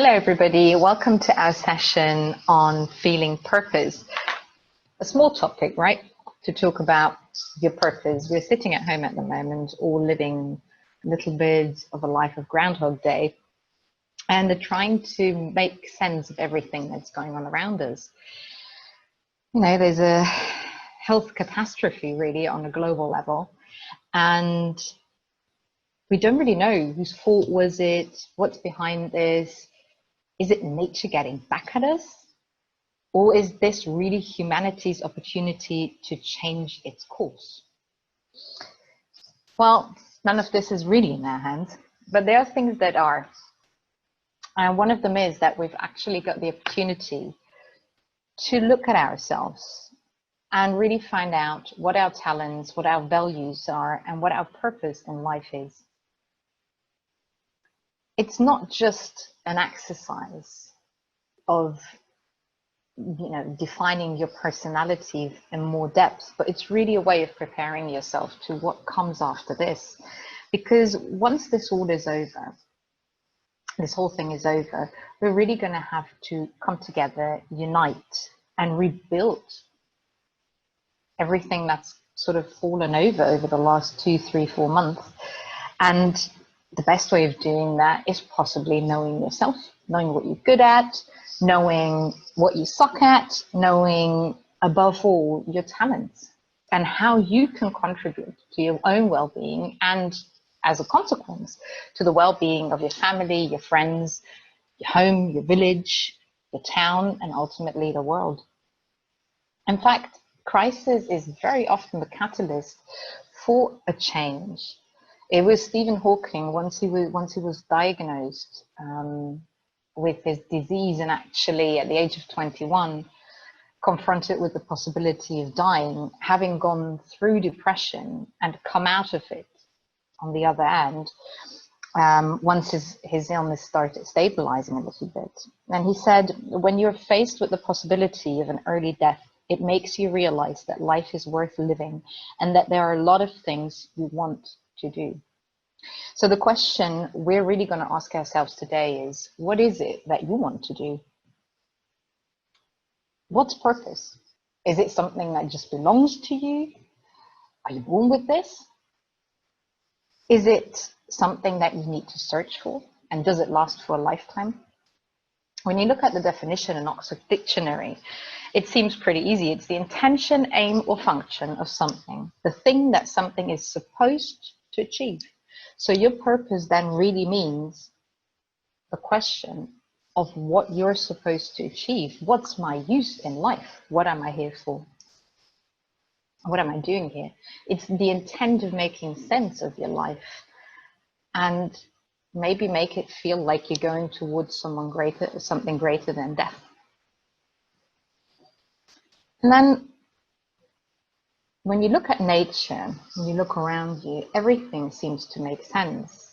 Hello, everybody. Welcome to our session on feeling purpose. A small topic, right? To talk about your purpose. We're sitting at home at the moment, all living a little bit of a life of Groundhog Day, and are trying to make sense of everything that's going on around us. You know, there's a health catastrophe really on a global level, and we don't really know whose fault was it, what's behind this. Is it nature getting back at us? Or is this really humanity's opportunity to change its course? Well, none of this is really in our hands, but there are things that are. And one of them is that we've actually got the opportunity to look at ourselves and really find out what our talents, what our values are, and what our purpose in life is. It's not just an exercise of defining your personality in more depth, but it's really a way of preparing yourself to what comes after this. Because once this all is over, this whole thing is over, we're really going to have to come together, unite, and rebuild everything that's sort of fallen over the last 2, 3, 4 months. And the best way of doing that is possibly knowing yourself, knowing what you're good at, knowing what you suck at, knowing above all your talents and how you can contribute to your own well-being and as a consequence to the well-being of your family, your friends, your home, your village, your town, and ultimately the world. In fact, crisis is very often the catalyst for a change. It was Stephen Hawking, once he was diagnosed with his disease, and actually at the age of 21, confronted with the possibility of dying, having gone through depression and come out of it on the other end, once his illness started stabilizing a little bit. And he said, when you're faced with the possibility of an early death, it makes you realize that life is worth living and that there are a lot of things you want to do. So the question we're really going to ask ourselves today is, what is it that you want to do? What's purpose? Is it something that just belongs to you? Are you born with this? Is it something that you need to search for? And does it last for a lifetime? When you look at the definition in Oxford Dictionary, it seems pretty easy. It's the intention, aim, or function of something, the thing that something is supposed to achieve. So your purpose then really means the question of what you're supposed to achieve. What's my use in life? What am I here for? What am I doing here? It's the intent of making sense of your life and maybe make it feel like you're going towards something greater than death. And then when you look at nature, when you look around you, everything seems to make sense.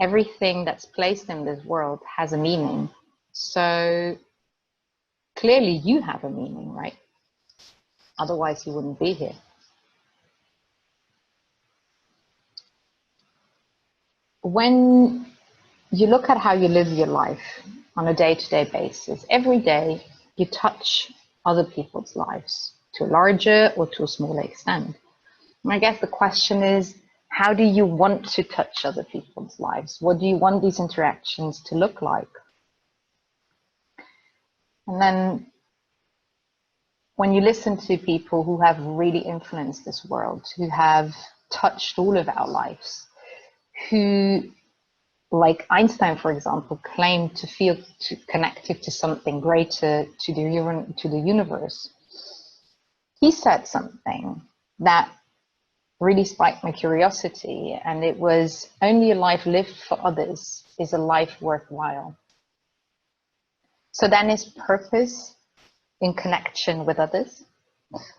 Everything that's placed in this world has a meaning. So clearly you have a meaning, right? Otherwise you wouldn't be here. When you look at how you live your life on a day-to-day basis, every day you touch other people's lives to a larger or to a smaller extent. And I guess the question is, how do you want to touch other people's lives? What do you want these interactions to look like? And then when you listen to people who have really influenced this world, who have touched all of our lives, who, like Einstein, for example, claimed to feel connected to something greater, to the universe, he said something that really spiked my curiosity, and it was, only a life lived for others is a life worthwhile. So then is purpose in connection with others?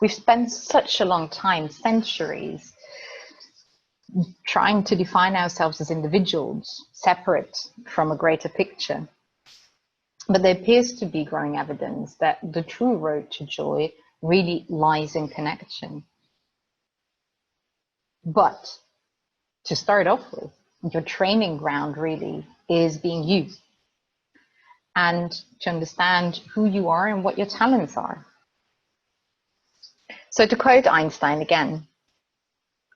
We've spent such a long time, centuries, trying to define ourselves as individuals, separate from a greater picture. But there appears to be growing evidence that the true road to joy really lies in connection. But to start off with, your training ground really is being you. and to understand who you are and what your talents are. So to quote Einstein again,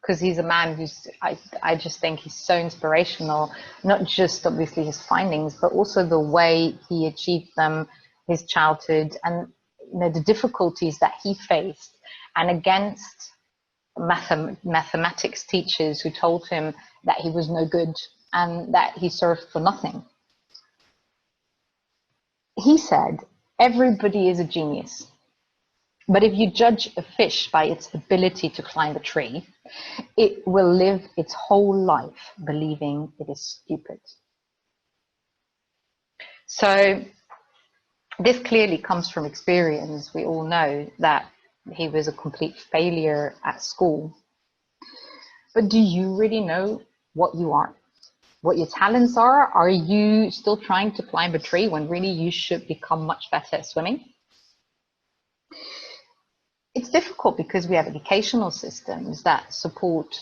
because he's a man who's, I just think he's so inspirational, not just obviously his findings, but also the way he achieved them, his childhood, and the difficulties that he faced, and against mathematics teachers who told him that he was no good and that he served for nothing. He said, everybody is a genius. But if you judge a fish by its ability to climb a tree, it will live its whole life believing it is stupid. So this clearly comes from experience. We all know that he was a complete failure at school. But do you really know what you are? What your talents are? Are you still trying to climb a tree when really you should become much better at swimming? It's difficult because we have educational systems that support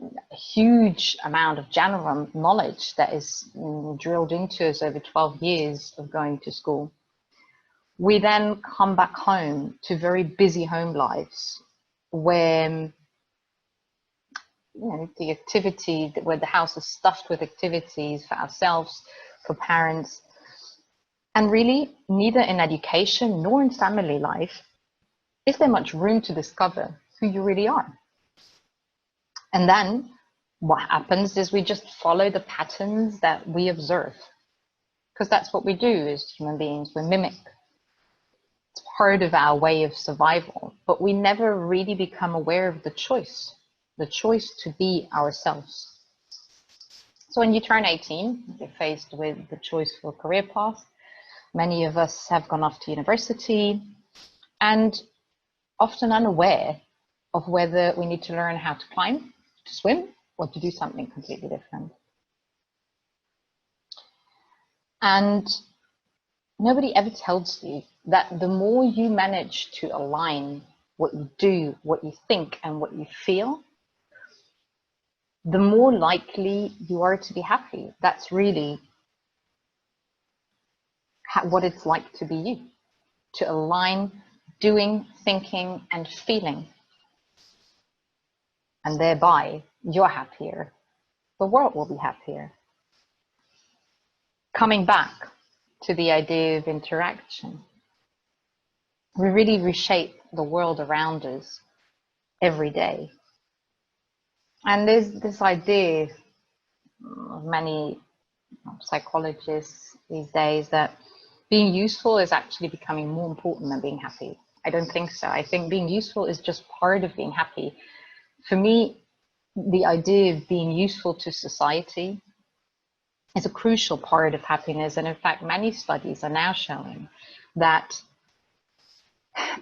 a huge amount of general knowledge that is drilled into us over 12 years of going to school. We then come back home to very busy home lives where the activity, where the house is stuffed with activities for ourselves, for parents, and really neither in education nor in family life is there much room to discover who you really are. And then what happens is we just follow the patterns that we observe, because that's what we do as human beings. We mimic. It's part of our way of survival, but we never really become aware of the choice to be ourselves. So when you turn 18, you're faced with the choice for a career path. Many of us have gone off to university and often unaware of whether we need to learn how to climb, to swim, or to do something completely different. And nobody ever tells you that the more you manage to align what you do, what you think, and what you feel, the more likely you are to be happy. That's really what it's like to be you, to align doing, thinking, and feeling. And thereby, you're happier. The world will be happier. Coming back to the idea of interaction, we really reshape the world around us every day. And there's this idea of many psychologists these days that being useful is actually becoming more important than being happy. I don't think so. I think being useful is just part of being happy. For me, the idea of being useful to society is a crucial part of happiness. And in fact, many studies are now showing that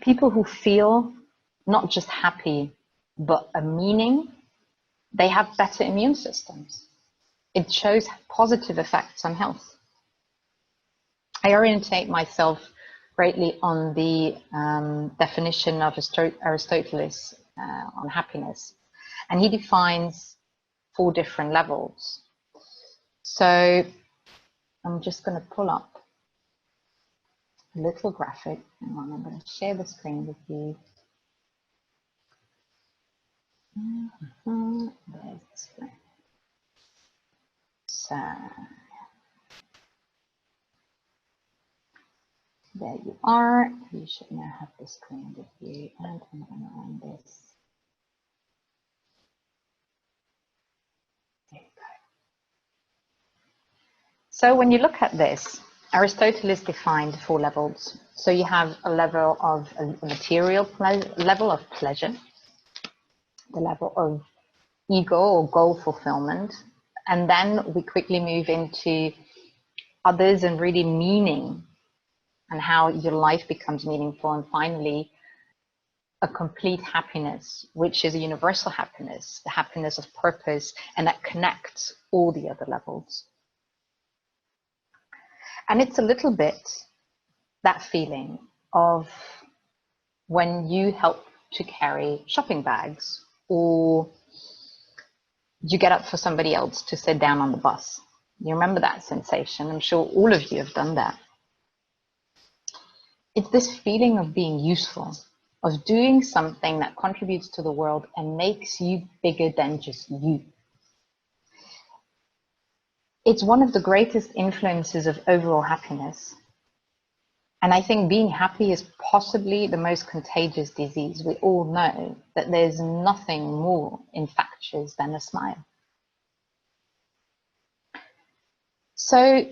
people who feel not just happy, but a meaning, they have better immune systems. It shows positive effects on health. I orientate myself greatly on the definition of Aristotle on happiness. And he defines 4 different levels. So I'm just going to pull up a little graphic. Hang on, I'm going to share the screen with you. There's the screen. So there you are. You should now have the screen with you, and I'm going to run this. There you go. So when you look at this, Aristotle has defined 4 levels. So you have a level of a material level of pleasure, the level of ego or goal fulfillment, and then we quickly move into others and really meaning and how your life becomes meaningful, and finally a complete happiness, which is a universal happiness, the happiness of purpose, and that connects all the other levels. And it's a little bit that feeling of when you help to carry shopping bags, or you get up for somebody else to sit down on the bus. You remember that sensation? I'm sure all of you have done that. It's this feeling of being useful, of doing something that contributes to the world and makes you bigger than just you. It's one of the greatest influences of overall happiness. And I think being happy is possibly the most contagious disease. We all know that there's nothing more infectious than a smile. So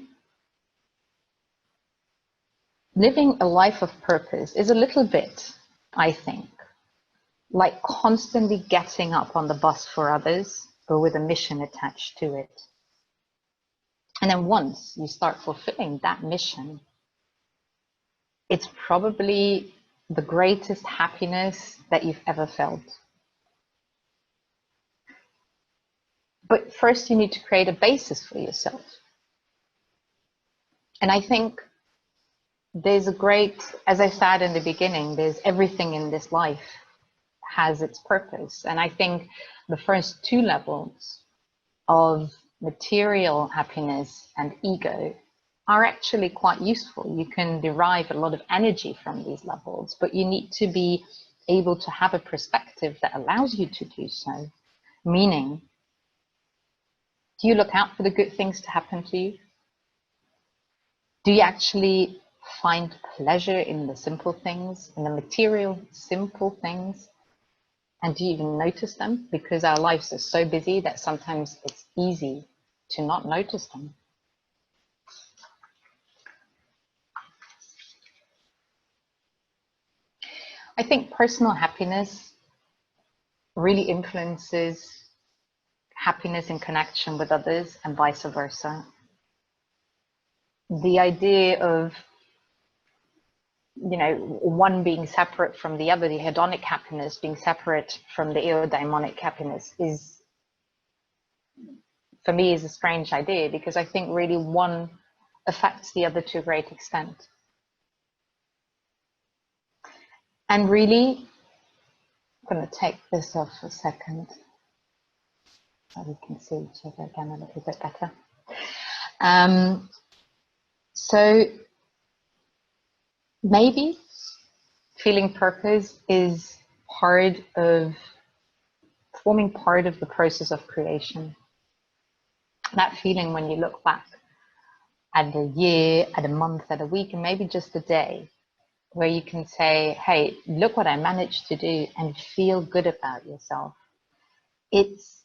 living a life of purpose is a little bit, I think, like constantly getting up on the bus for others, but with a mission attached to it. And then once you start fulfilling that mission, it's probably the greatest happiness that you've ever felt. But first you need to create a basis for yourself. And I think there's a great, as I said in the beginning, there's everything in this life has its purpose. And I think the first two levels of material happiness and ego are actually quite useful. You can derive a lot of energy from these levels, but you need to be able to have a perspective that allows you to do so. Meaning, do you look out for the good things to happen to you? Do you actually find pleasure in the simple things, in the material, simple things? And do you even notice them? Because our lives are so busy that sometimes it's easy to not notice them. I think personal happiness really influences happiness in connection with others and vice versa. The idea of, one being separate from the other, the hedonic happiness being separate from the eudaimonic happiness is, for me, is a strange idea, because I think really one affects the other to a great extent. And really, I'm going to take this off for a second so we can see each other again a little bit better. So maybe feeling purpose is forming part of the process of creation. That feeling when you look back at a year, at a month, at a week, and maybe just a day, where you can say, hey, look what I managed to do, and feel good about yourself. It's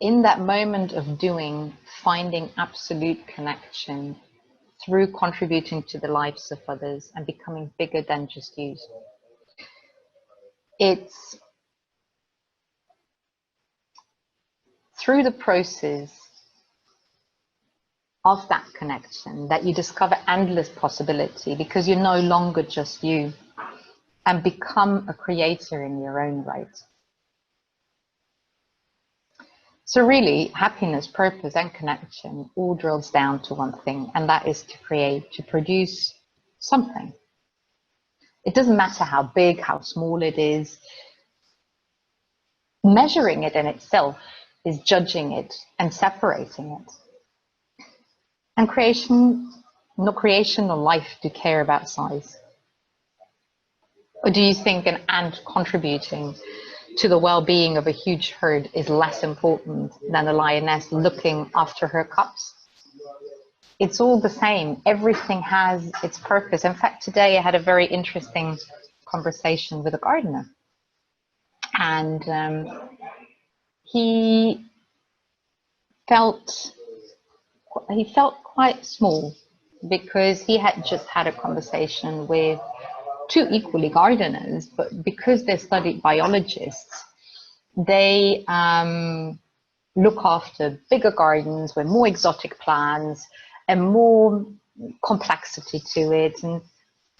in that moment of doing, finding absolute connection through contributing to the lives of others and becoming bigger than just you. It's through the process of that connection that you discover endless possibility, because you're no longer just you, and become a creator in your own right. So really, happiness, purpose, and connection all drills down to one thing, and that is to create, to produce something. It doesn't matter how big, how small it is. Measuring it in itself is judging it and separating it. And creation or life do care about size? Or do you think an ant contributing to the well-being of a huge herd is less important than a lioness looking after her cubs? It's all the same. Everything has its purpose. In fact, today I had a very interesting conversation with a gardener, and he felt quite small, because he had just had a conversation with two equally gardeners, but because they're studied biologists, they look after bigger gardens with more exotic plants and more complexity to it. And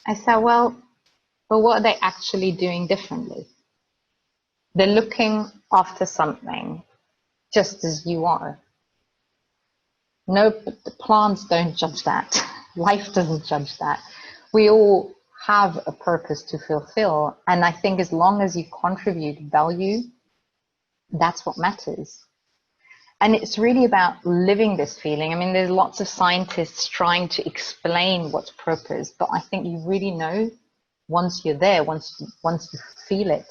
I said, well, but what are they actually doing differently? They're looking after something just as you are. No, but the plants don't judge that. Life doesn't judge that. We all have a purpose to fulfill. And I think as long as you contribute value, that's what matters. And it's really about living this feeling. I mean, there's lots of scientists trying to explain what's purpose, but I think you really know once you're there, once you feel it.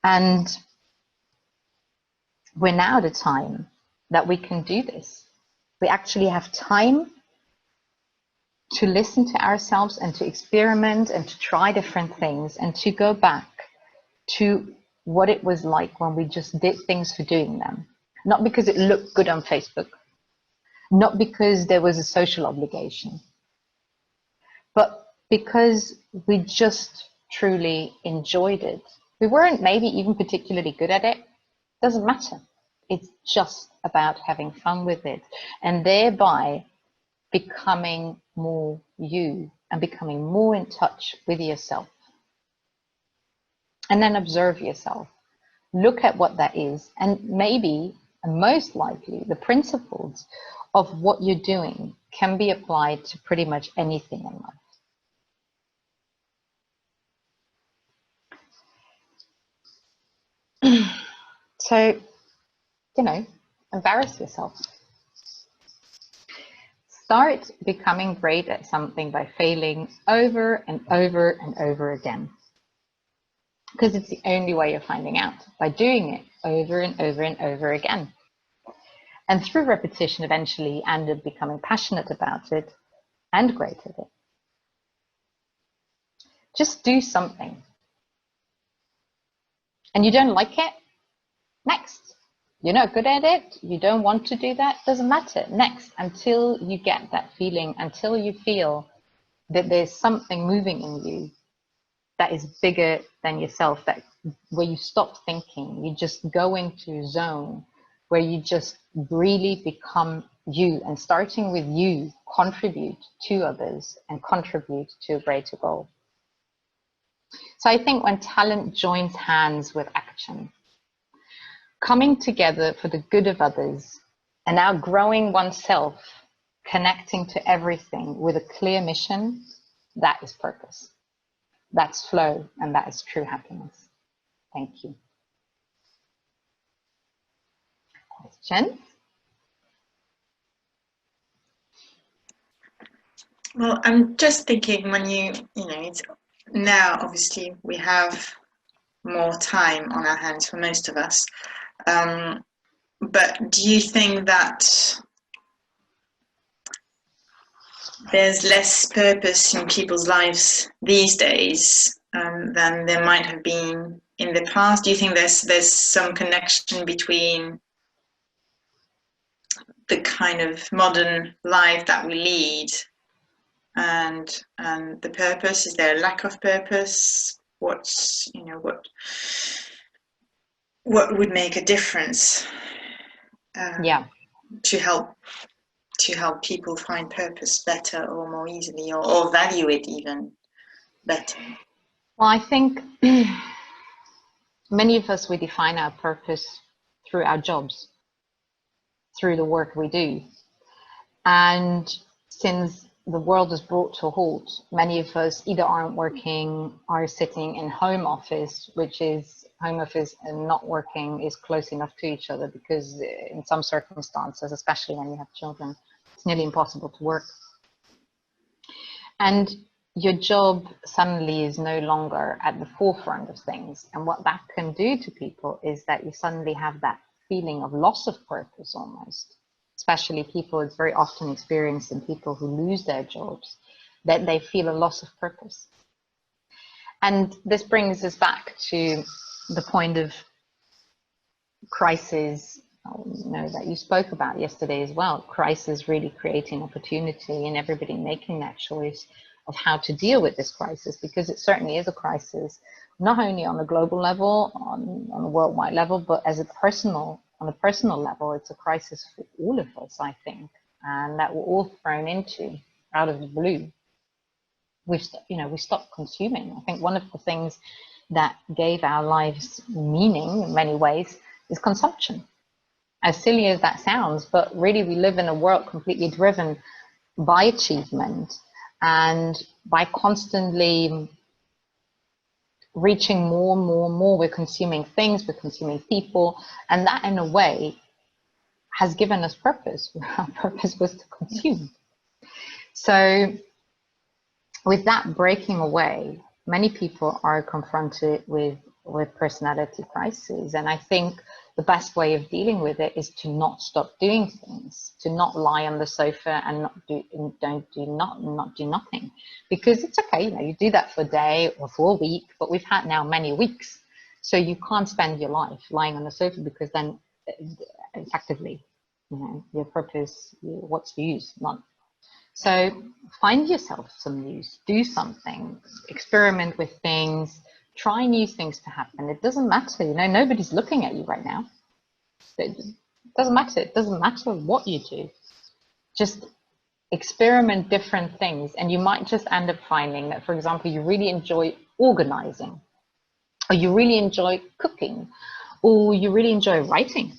And we're now at a time that we can do this. We actually have time to listen to ourselves and to experiment and to try different things and to go back to what it was like when we just did things for doing them. Not because it looked good on Facebook, not because there was a social obligation, but because we just truly enjoyed it. We weren't maybe even particularly good at it. Doesn't matter. It's just about having fun with it and thereby becoming more you and becoming more in touch with yourself. And then observe yourself. Look at what that is, and maybe, and most likely, the principles of what you're doing can be applied to pretty much anything in life. So, embarrass yourself. Start becoming great at something by failing over and over and over again. Because it's the only way you're finding out, by doing it over and over and over again. And through repetition, eventually, and becoming passionate about it and great at it. Just do something. And you don't like it? Next. You're not good at it? You don't want to do that? Doesn't matter. Next. Until you get that feeling, until you feel that there's something moving in you that is bigger than yourself, that where you stop thinking, you just go into a zone where you just really become you, and starting with you, contribute to others and contribute to a greater goal. So I think when talent joins hands with action, coming together for the good of others, and outgrowing oneself, connecting to everything with a clear mission, that is purpose. That's flow, and that is true happiness. Thank you. Questions? Well, I'm just thinking when it's now obviously we have more time on our hands for most of us. But do you think that there's less purpose in people's lives these days than there might have been in the past? Do you think there's some connection between the kind of modern life that we lead and the purpose? Is there a lack of purpose? What would make a difference to help people find purpose better or more easily, or value it even better? Well, I think many of us, we define our purpose through our jobs, through the work we do. And since the world is brought to a halt, many of us either aren't working, are sitting in home office, which is home office and not working is close enough to each other, because in some circumstances, especially when you have children, it's nearly impossible to work. And your job suddenly is no longer at the forefront of things. And what that can do to people is that you suddenly have that feeling of loss of purpose almost. Especially people, it's very often experienced in people who lose their jobs, that they feel a loss of purpose. And this brings us back to the point of crisis, that you spoke about yesterday as well. Crisis really creating opportunity, and everybody making that choice of how to deal with this crisis, because it certainly is a crisis, not only on a global level, on a worldwide level, but on a personal level. It's a crisis for all of us, I think, and that we're all thrown into out of the blue. We stopped consuming. I think one of the things that gave our lives meaning in many ways is consumption. As silly as that sounds, but really we live in a world completely driven by achievement and by constantly reaching more and more and more. We're consuming things, we're consuming people, and that in a way has given us purpose. Our purpose was to consume. So with that breaking away, many people are confronted with personality crises. And I think the best way of dealing with it is to not stop doing things, to not lie on the sofa and not do nothing. Because it's okay, you know, you do that for a day or for a week, but we've had now many weeks. So you can't spend your life lying on the sofa, because then effectively, you know, your purpose, what's the use? None. So find yourself some use, do something, experiment with things, try new things to happen. It doesn't matter, you know, nobody's looking at you right now. It doesn't matter. It doesn't matter what you do. Just experiment different things, and you might just end up finding that, for example, you really enjoy organizing, or you really enjoy cooking, or you really enjoy writing.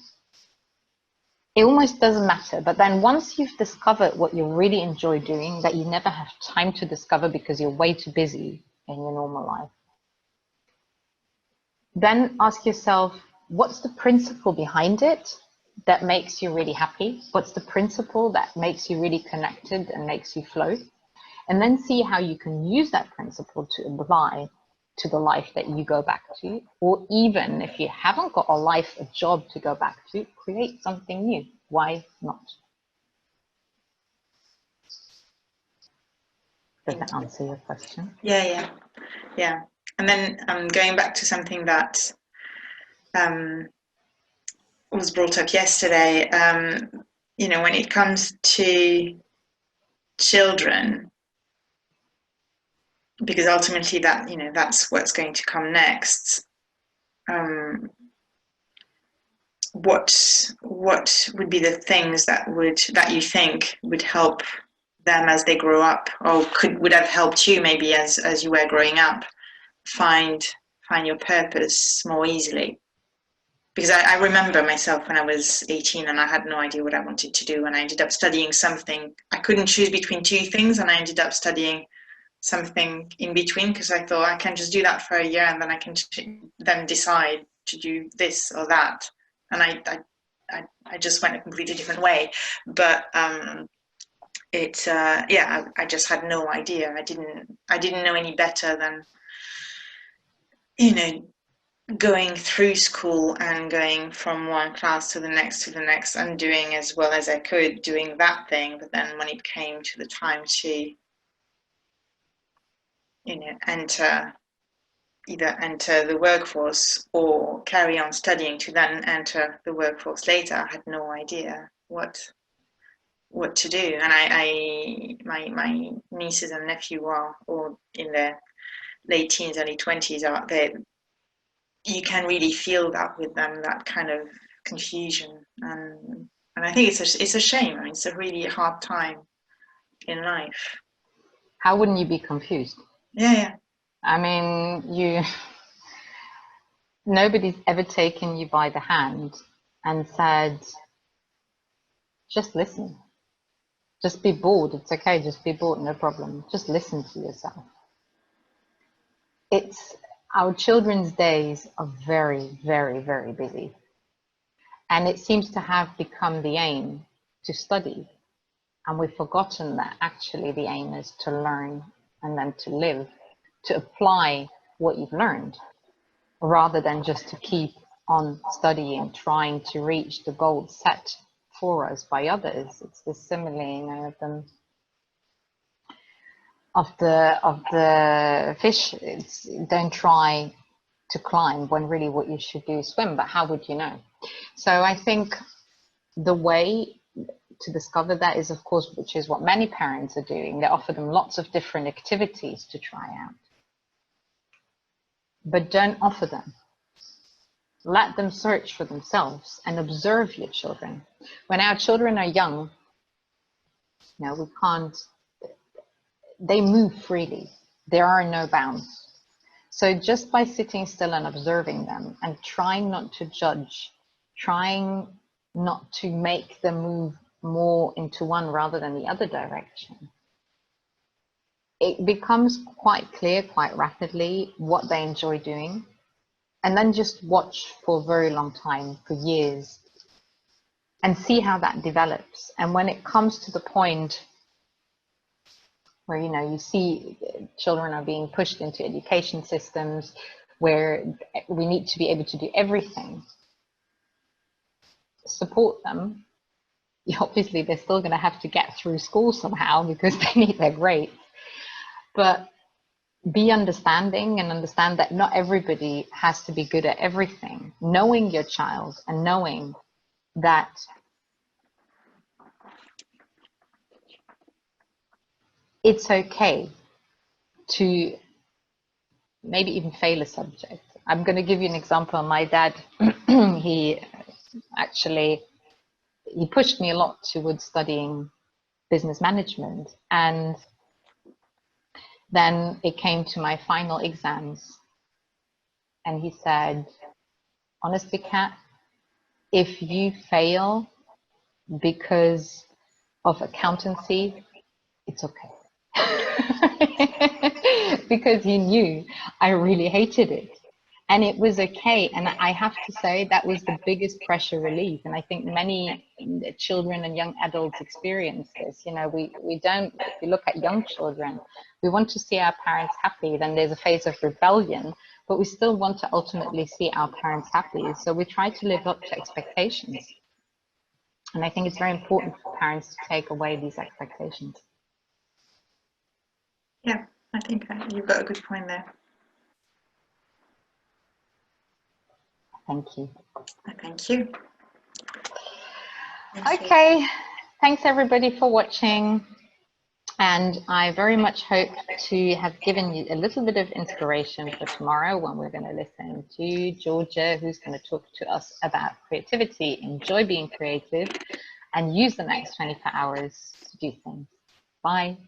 It almost doesn't matter. But then once you've discovered what you really enjoy doing, that you never have time to discover because you're way too busy in your normal life, then ask yourself, what's the principle behind it that makes you really happy? What's the principle that makes you really connected and makes you flow? And then see how you can use that principle to apply to the life that you go back to. Or even if you haven't got a life, a job to go back to, create something new. Why not? Does that answer your question? Yeah. And then going back to something that was brought up yesterday, you know, when it comes to children, because ultimately that, you know, that's what's going to come next. What would be the things that you think would help them as they grow up, or would have helped you maybe as you were growing up, find your purpose more easily? Because I remember myself when I was 18 and I had no idea what I wanted to do, and I ended up studying something. I couldn't choose between two things, and I ended up studying something in between, because I thought I can just do that for a year and then I can then decide to do this or that. And I just went a completely different way. But I just had no idea. I didn't know any better than, you know, going through school and going from one class to the next and doing as well as I could doing that thing. But then when it came to the time to, you know, either enter the workforce or carry on studying to then enter the workforce later, I had no idea what to do. And my nieces and nephew are all in their late teens, early 20s, are there. You can really feel that with them, that kind of confusion, and I think it's a shame. I mean, it's a really hard time in life. How wouldn't you be confused? Yeah. I mean, nobody's ever taken you by the hand and said, just listen. Just be bored. It's okay. Just be bored. No problem. Just listen to yourself. Our children's days are very, very, very busy. And it seems to have become the aim to study. And we've forgotten that actually the aim is to learn and then to live, to apply what you've learned, rather than just to keep on studying, trying to reach the goals set for us by others. It's the simile, you know, of the fish. It's, don't try to climb when really what you should do is swim, but how would you know? So I think the way to discover that is, of course, which is what many parents are doing. They offer them lots of different activities to try out, but don't offer them. Let them search for themselves and observe your children. When our children are young, you know, they move freely. There are no bounds. So just by sitting still and observing them and trying not to judge, trying not to make them move more into one rather than the other direction, it becomes quite clear quite rapidly what they enjoy doing. And then just watch for a very long time, for years, and see how that develops. And when it comes to the point where, you know, you see children are being pushed into education systems where we need to be able to do everything, support them. Obviously, they're still going to have to get through school somehow because they need their grades. But be understanding and understand that not everybody has to be good at everything. Knowing your child and knowing that it's okay to maybe even fail a subject. I'm going to give you an example. My dad, he pushed me a lot towards studying business management. And then it came to my final exams. And he said, honestly, Kat, if you fail because of accountancy, it's okay. Because he knew I really hated it. And it was okay. And I have to say that was the biggest pressure relief. And I think many children and young adults experience this. You know, we don't, if you look at young children, we want to see our parents happy. Then there's a phase of rebellion, but we still want to ultimately see our parents happy. So we try to live up to expectations. And I think it's very important for parents to take away these expectations. Yeah, I think you've got a good point there. Thank you. Thank you. Okay, thanks everybody for watching. And I very much hope to have given you a little bit of inspiration for tomorrow when we're going to listen to Georgia, who's going to talk to us about creativity, enjoy being creative, and use the next 24 hours to do things. Bye.